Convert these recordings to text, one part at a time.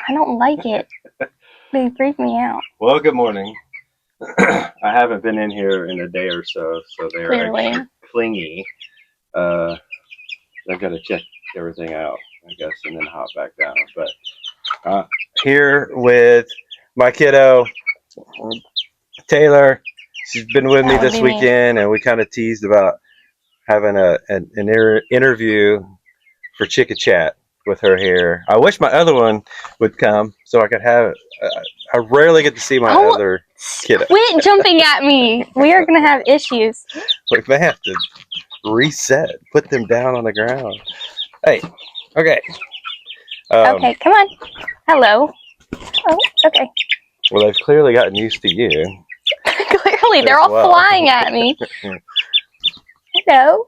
I don't like it. They freak me out. Well, good morning. I haven't been in here in a day or so, so they're Clearly. extra clingy. I've got to check everything out, I guess, and then hop back down. But here with my kiddo, Taylor. She's been with me That would this be me. weekend, and we kind of teased about having an interview for Chicka Chat with her here. I wish my other one would come so I could have. I rarely get to see my other kiddo. Quit jumping at me. We are going to have issues. We may have to reset, put them down on the ground. Hey, okay. Okay, come on. Hello. Oh, okay. Well, they've clearly gotten used to you. Clearly, they're all flying at me. Hello.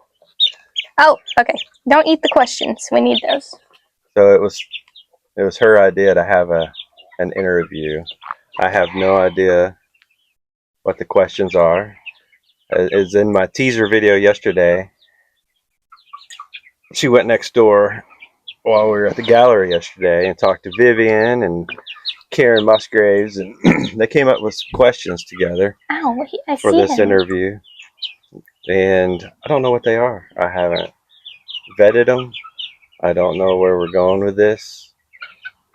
Oh, okay. Don't eat the questions. We need those. So it was her idea to have an interview. I have no idea what the questions are. As in my teaser video yesterday, she went next door while we were at the gallery yesterday and talked to Vivian and Karen Musgraves, and they came up with some questions together for this interview. And I don't know what they are. I haven't vetted them. I don't know where we're going with this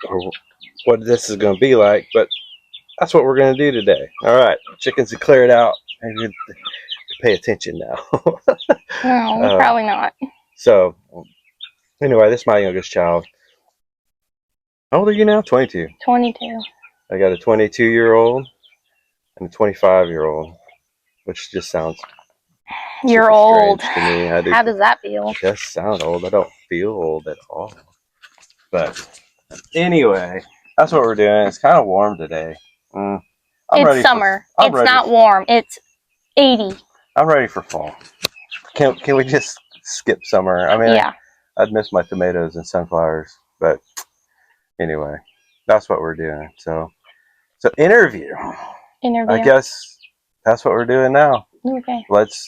or what this is going to be like, but that's what we're going to do today. All right, chickens are cleared out. Maybe pay attention now. No, probably not. So, anyway, this is my youngest child. How old are you now? 22. 22. I got a 22-year-old and a 25-year-old, which just sounds You're old. to me. How does that feel? Just sound old. I don't feel old at all. But anyway, that's what we're doing. It's kind of warm today. It's summer. It's not warm. It's 80. I'm ready for fall. Can we just skip summer? I mean, yeah. I'd miss my tomatoes and sunflowers, but anyway, that's what we're doing. So interview. I guess that's what we're doing now. Okay. Let's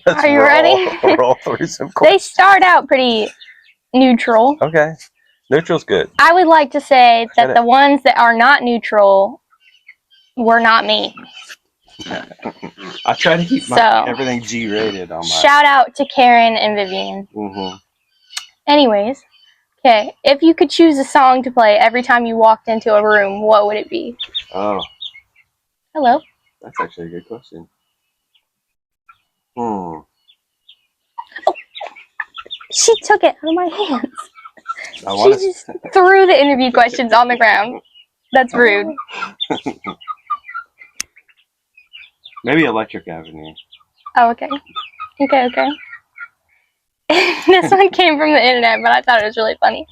Are you ready? Roll through some questions. They start out pretty neutral. Okay. Neutral's good. I would like to say that the ones that are not neutral were not me. I try to keep everything G-rated on my... Shout out to Karen and Vivian. Mm-hmm. Anyways, okay, if you could choose a song to play every time you walked into a room, what would it be? Oh. Hello? That's actually a good question. Oh, she took it out of my hands. She just threw the interview questions on the ground. That's rude. Maybe Electric Avenue. Oh, okay. Okay. This one came from the internet, but I thought it was really funny.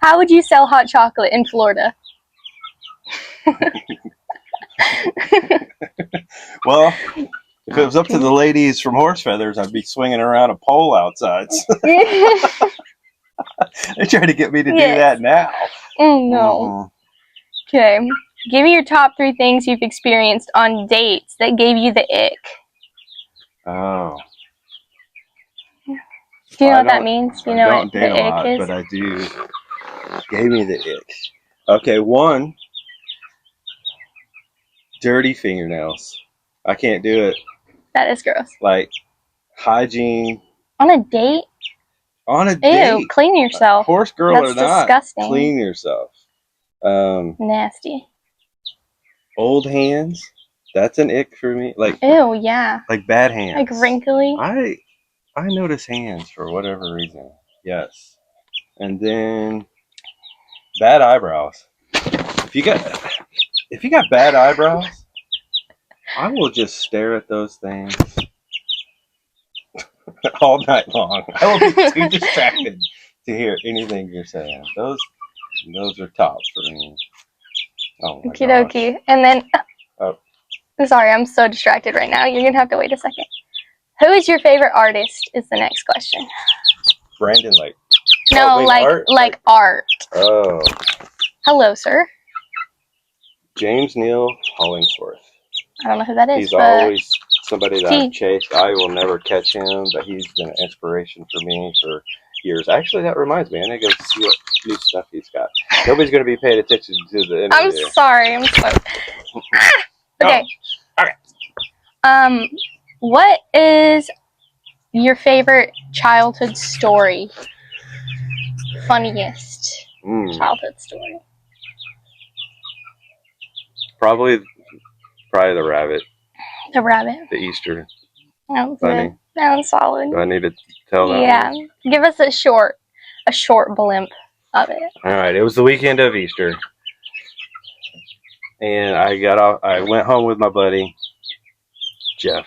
How would you sell hot chocolate in Florida? Well, if it was up to the ladies from Horse Feathers, I'd be swinging around a pole outside. They try to get me to do that now. No. Okay. Give me your top 3 things you've experienced on dates that gave you the ick. Oh. Do you know what that means? You know what the ick is? But I do. Gave me the ick. Okay, 1. Dirty fingernails. I can't do it. That is gross. Like, hygiene. On a date? On a date. Ew, clean yourself. Horse girl or not. That's disgusting. Clean yourself. Nasty. Old hands. That's an ick for me. Like, ew, yeah. Like bad hands. Like wrinkly. I notice hands for whatever reason. Yes. And then bad eyebrows. If you got bad eyebrows, I will just stare at those things all night long. I will be too distracted to hear anything you're saying. Those are tops for me. Oh my Okie dokie. And then, sorry, I'm so distracted right now. You're going to have to wait a second. Who is your favorite artist is the next question. Brandon, like... No, like art. Oh. Hello, sir. James Neal Hollingsworth. I don't know who that is. He's always somebody that I've chased. I will never catch him, but he's been an inspiration for me for years. Actually, that reminds me. I need to go see what new stuff he's got. Nobody's going to be paying attention to the interview. I'm sorry. I'm so... Okay. Oh, okay. What is your favorite childhood story? Funniest childhood story? Probably the rabbit. The rabbit. The Easter. That was Funny. good. That was solid. Do I need to tell that one? Give us a short blimp of it. All right. It was the weekend of Easter, and I went home with my buddy Jeff.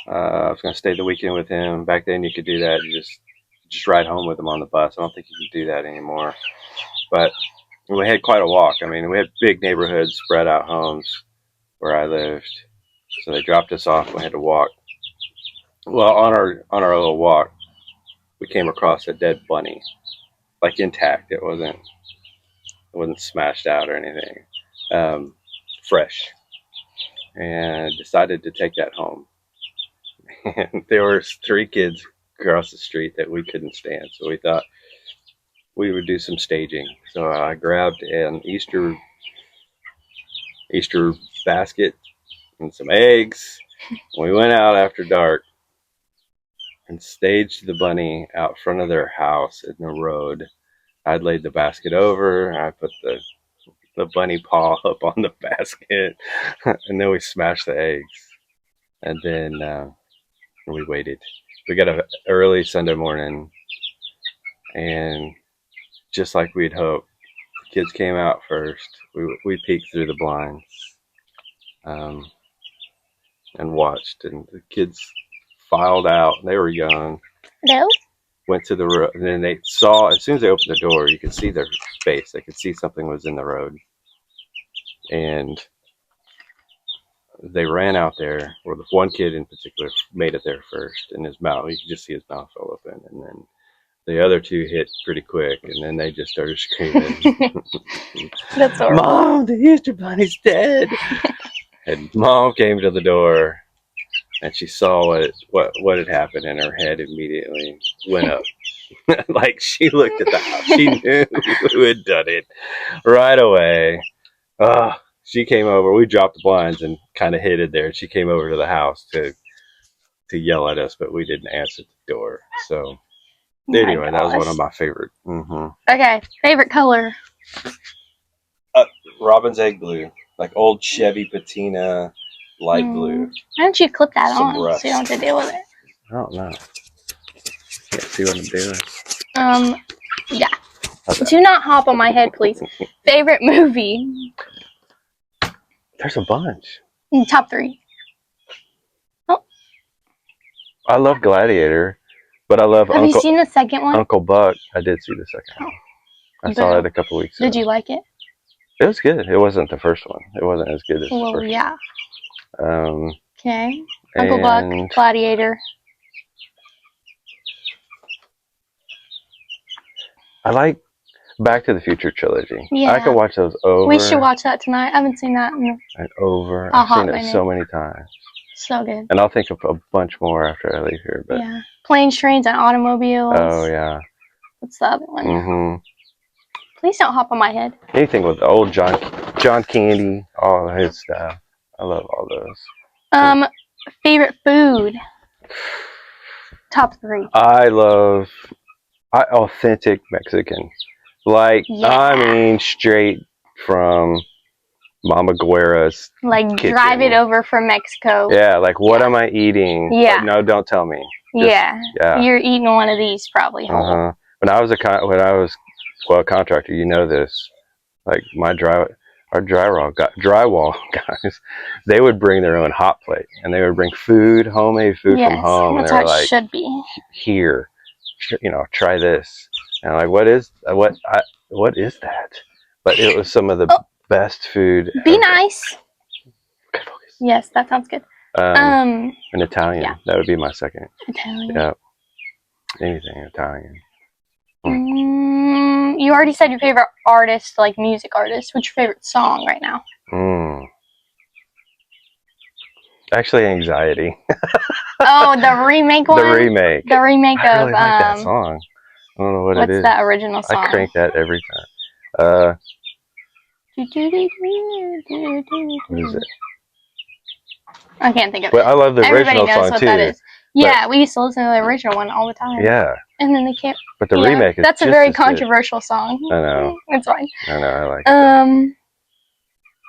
I was going to stay the weekend with him. Back then, you could do that. You just ride home with him on the bus. I don't think you can do that anymore. But we had quite a walk. I mean, we had big neighborhoods, spread out homes where I lived. So they dropped us off. We had to walk. Well, on our little walk, we came across a dead bunny, like intact. It wasn't smashed out or anything, fresh. And decided to take that home. And there were 3 kids across the street that we couldn't stand, so we thought we would do some staging. So I grabbed an Easter basket and some eggs. We went out after dark and staged the bunny out front of their house in the road. I'd laid the basket over. I put the bunny paw up on the basket, and then we smashed the eggs. And then we waited. We got up early Sunday morning, and just like we'd hoped, the kids came out first. We peeked through the blinds and watched, and the kids filed out. They were young. No. Went to the road, and then they saw, as soon as they opened the door, you could see their face. They could see something was in the road. And they ran out there, or the one kid in particular made it there first, and his mouth, you could just see his mouth fell open, and then the other 2 hit pretty quick, and then they just started screaming. That's horrible. Mom, the Easter bunny's dead. And Mom came to the door, and she saw what had happened, and her head immediately went up. Like, she looked at the house. She knew who had done it right away. She came over. We dropped the blinds and kind of hid it there. She came over to the house to yell at us, but we didn't answer the door. So anyway, that was one of my favorite. Okay, favorite color? Robin's egg blue, like old Chevy patina, light blue. Why don't you clip that Some on rust. so you don't have to deal with it? I don't know. Can't see what I'm doing. Yeah. Do not hop on my head, please. Favorite movie? There's a bunch. Top 3. Oh. I love Gladiator, but I love Have you seen the second one? Uncle Buck. I did see the second one. I saw it a couple weeks ago. Did you like it? It was good. It wasn't the first one. It wasn't as good as the first yeah. one. Okay. Uncle Buck, Gladiator. I like Back to the Future trilogy. Yeah. I could watch those over. We should watch that tonight. I haven't seen that in and over. I've seen it so many times. So good. And I'll think of a bunch more after I leave here. But yeah. Planes, Trains, and Automobiles. Oh, yeah. What's the other one? Please don't hop on my head. Anything with the old John Candy, all of his stuff. I love all those. Favorite food? Top 3. I love authentic Mexican. Like, I mean, straight from Mama Guerra's kitchen. Drive it over from Mexico. Yeah, like, what am I eating? Yeah. Like, no, don't tell me. Yeah. You're eating one of these probably. When I was a contractor, you know this. Like, our drywall guys, they would bring their own hot plate, and they would bring homemade food from home. That's and they were how it like, should be. Here, try this. And I'm like, what is that? But it was some of the best food. Be nice. Okay, focus. Yes, that sounds good. An Italian. Yeah. That would be my second. Italian. Yeah. Anything Italian. You already said your favorite artist, like music artist. What's your favorite song right now? Actually, Anxiety. Oh, the remake one? The remake. The remake I really like that song. I don't know what it is. What's that original song? I crank that every time. What is it? I can't think of it. Well, I love the Everybody original knows song what too. that is. Yeah, we used to listen to the original one all the time. Yeah. And then they can't. But the remake is that's just a very as controversial song. I know. It's fine. I know. I like it.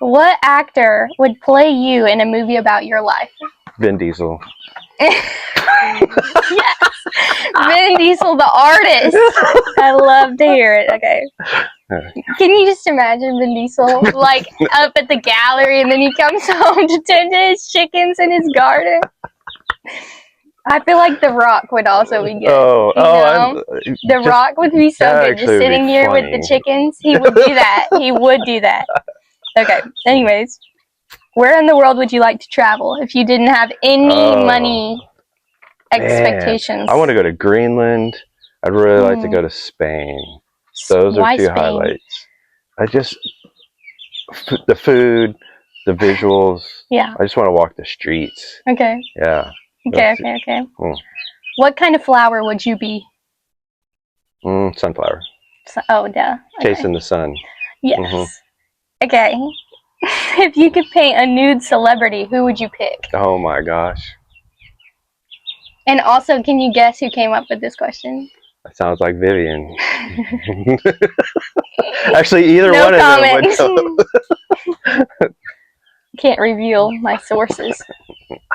What actor would play you in a movie about your life? Vin Diesel. Yes. Vin Diesel, the artist. I love to hear it. Okay. Can you just imagine Vin Diesel like up at the gallery and then he comes home to tend to his chickens in his garden? I feel like The Rock would also be good. The Rock would be so good. Just sitting here with the chickens. He would do that. He would do that. Okay. Anyways, where in the world would you like to travel if you didn't have any money expectations? I want to go to Greenland. I'd really like to go to Spain. Those are two highlights. The food, the visuals. Yeah. I just want to walk the streets. Okay. Yeah. Okay. What kind of flower would you be? Sunflower. Oh, duh. Okay. Chasing the sun. Yes. Okay. If you could paint a nude celebrity, who would you pick? Oh my gosh. And also, can you guess who came up with this question? That sounds like Vivian. Actually, either no one comment. of them would. Can't reveal my sources.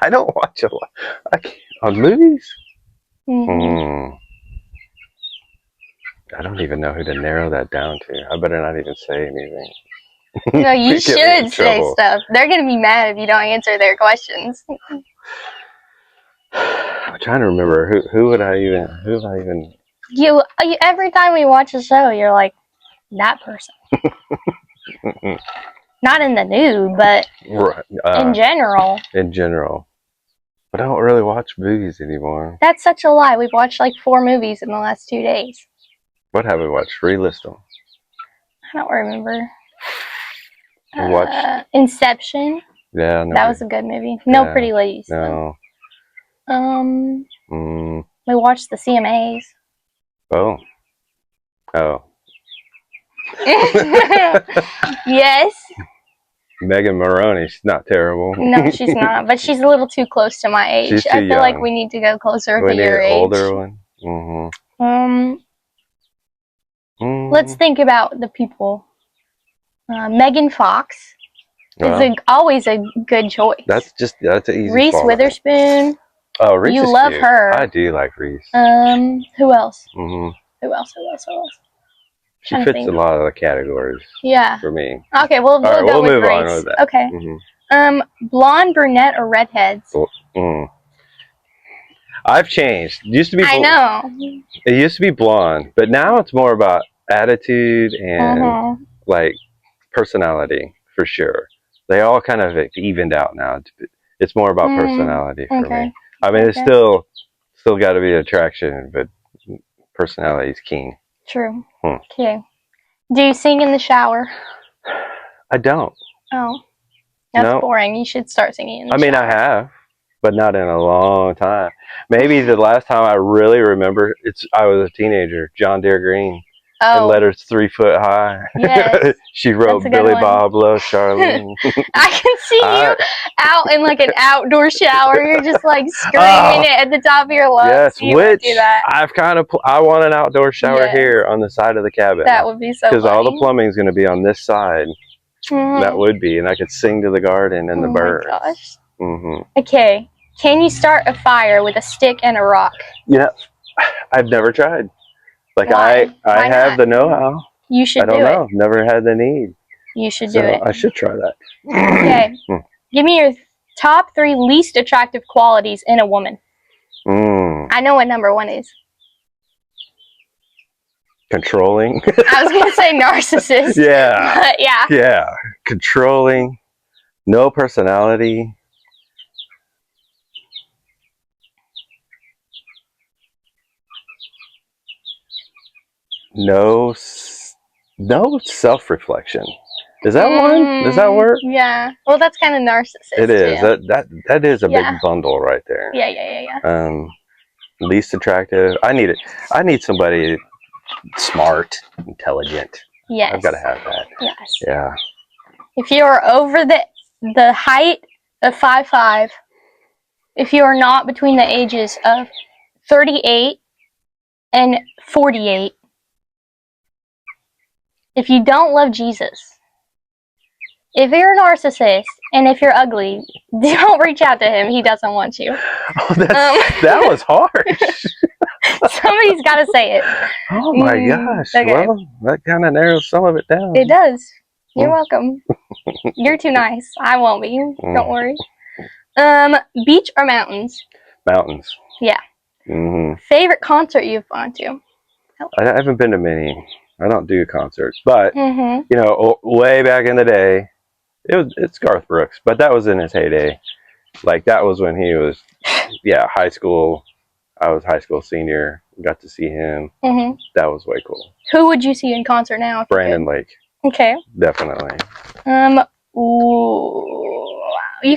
I don't watch a lot. On movies? I don't even know who to narrow that down to. I better not even say anything. No, you should say stuff. They're going to be mad if you don't answer their questions. I'm trying to remember who have I even you every time we watch a show you're like that person. Not in the nude, but in general. But I don't really watch movies anymore. That's such a lie. We've watched like 4 movies in the last 2 days. What have we watched? Relist them. I don't remember. We watched Inception. Yeah, that was a good movie. No Pretty Ladies. No. We watched the CMAs. Oh. Yes. Megan Maroney, she's not terrible. No, she's not. But she's a little too close to my age. I feel like we need to go closer to your age. Older one. Let's think about the people. Megan Fox is always a good choice. That's an easy. Reese Witherspoon. Oh, Reese. You love her. I do like Reese. Who else? Who else? She fits a lot of the categories. Yeah. For me. Okay, we'll go with move Reese. on with that. Okay. Blonde, brunette, or redheads? I've changed. It used to be. I know. It used to be blonde, but now it's more about attitude and like personality for sure. They all kind of evened out now. It's more about personality for me. I mean, it's still got to be attraction, but personality is king. True. Okay. Do you sing in the shower? I don't. Oh, that's boring. You should start singing in the shower. I mean, I have, but not in a long time. Maybe the last time I really remember, I was a teenager. John Deere Green. And letters 3 foot high. Yes. She wrote Billy Bob Loves Charlene. I can see you out in like an outdoor shower. You're just like screaming it at the top of your lungs. Yes, which I want an outdoor shower here on the side of the cabin. That would be so funny. Because all the plumbing's going to be on this side. That would be. And I could sing to the garden and the birds. Oh my gosh. Okay. Can you start a fire with a stick and a rock? Yeah. I've never tried. Like I have the know-how. You should do it. I don't know. Never had the need. You should do it. I should try that. Okay. Give me your top 3 least attractive qualities in a woman. I know what number 1 is. Controlling. I was going to say narcissist. Yeah. Yeah. Yeah. Controlling. No personality. No self-reflection. Is that one? Does that work? Yeah. Well, that's kind of narcissist. It is. That is a big bundle right there. Yeah. Least attractive. I need somebody smart, intelligent. Yes. I've got to have that. Yes. Yeah. If you are over the height of 5'5", if you are not between the ages of 38 and 48, if you don't love Jesus, if you're a narcissist, and if you're ugly, don't reach out to him. He doesn't want you. Oh, that was harsh. Somebody's got to say it. Oh my gosh. Okay. Well, that kind of narrows some of it down. It does. You're welcome. You're too nice. I won't be. Don't worry. Beach or mountains? Mountains. Yeah. Favorite concert you've gone to? I haven't been to many. I don't do concerts, but you know, way back in the day, it's Garth Brooks, but that was in his heyday. Like that was when he was, high school. I was high school senior. Got to see him. That was way cool. Who would you see in concert now? Brandon Lake. Okay. Definitely. You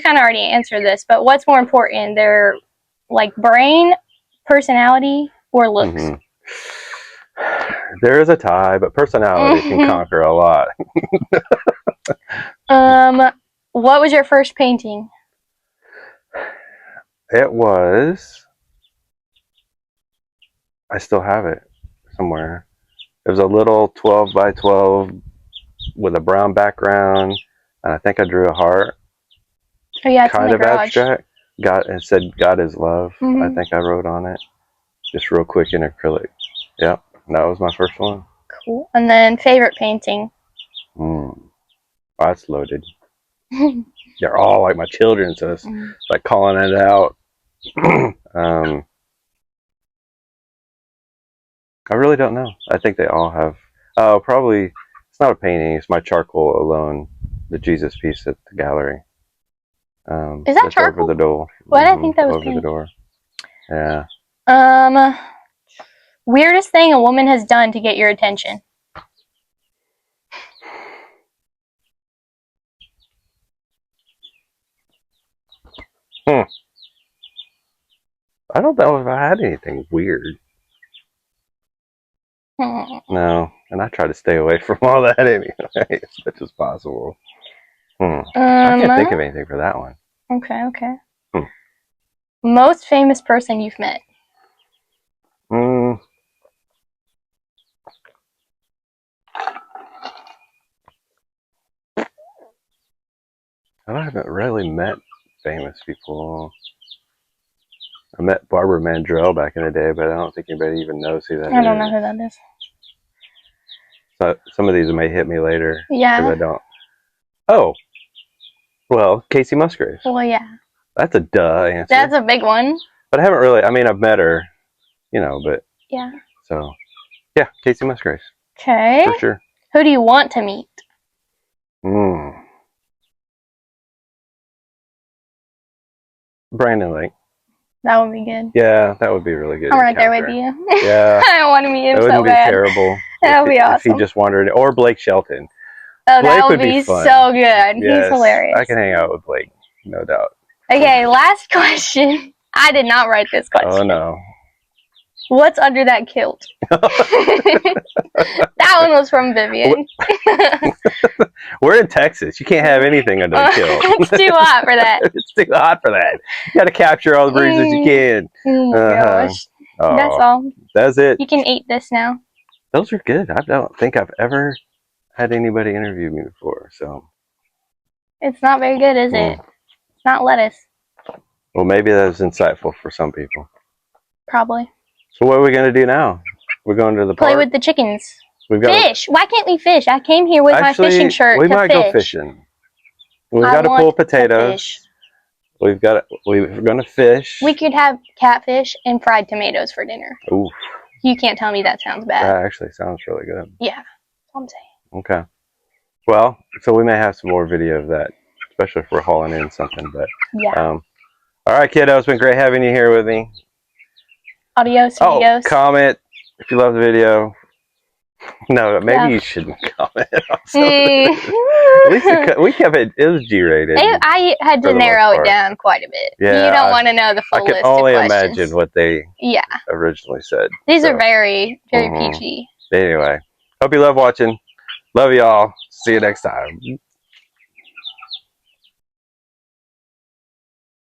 kind of already answered this, but what's more important? Their like brain, personality, or looks? There is a tie, but personality can conquer a lot. What was your first painting? It was. I still have it somewhere. It was a little 12 by 12 with a brown background, and I think I drew a heart. Oh yeah, it's kind in the of garage. Abstract. It said "God is love." I think I wrote on it, just real quick in acrylic. Yep, that was my first one. Cool. And then favorite painting? Oh, that's loaded. They're all like my children, so it's like calling it out. I really don't know. I think they all have. Oh, probably. It's not a painting. It's my charcoal alone. The Jesus piece at the gallery. Is that charcoal? Over the door. What? I think that was over paint. the door. Yeah. Weirdest thing a woman has done to get your attention? I don't know if I had anything weird. No, and I try to stay away from all that anyway, as much as possible. I can't think of anything for that one. Okay. Most famous person you've met? I haven't really met famous people. I met Barbara Mandrell back in the day, but I don't think anybody even knows who that is. I don't know who that is. So some of these may hit me later. Yeah. Because I don't. Oh. Well, Casey Musgraves. Well, yeah. That's a duh answer. That's a big one. But I haven't really. I mean, I've met her, but. Yeah. So, yeah, Casey Musgraves. Okay. For sure. Who do you want to meet? Brandon Lake. That would be good. Yeah, that would be really good. I'm right there with you. Yeah. I want to meet him so bad. That wouldn't be terrible. That would be awesome. If he just wandered, or Blake Shelton. Oh, Blake that would be fun. so good. Yes, He's hilarious. I can hang out with Blake, no doubt. Okay, last question. I did not write this question. Oh, no. What's under that kilt? That one was from Vivian. We're in Texas. You can't have anything under the kilt. It's too hot for that. It's too hot for that. You got to capture all the breezes you can. Oh my gosh. Oh, that's all. That's it. You can eat this now. Those are good. I don't think I've ever had anybody interview me before. So it's not very good, is it? It's not lettuce. Well, maybe that was insightful for some people. Probably. So what are we going to do now? We're going to the park? Play with the chickens. We've got fish. Why can't we fish? I came here with my fishing shirt we to might fish. go fishing. We've got to pull potatoes. We're going to fish. We could have catfish and fried tomatoes for dinner. Ooh. You can't tell me that sounds bad. That actually sounds really good. Yeah, that's what I'm saying. Okay. Well, so we may have some more video of that, especially if we're hauling in something. But yeah. All right, kiddo. It's been great having you here with me. Adios, amigos. Comment if you love the video. No, maybe you shouldn't comment. At least we kept it. It was G-rated. I had to narrow it down quite a bit. Yeah, you don't want to know the full list. I can only imagine what they originally said. These are very, very PG. Anyway, hope you love watching. Love y'all. See you next time.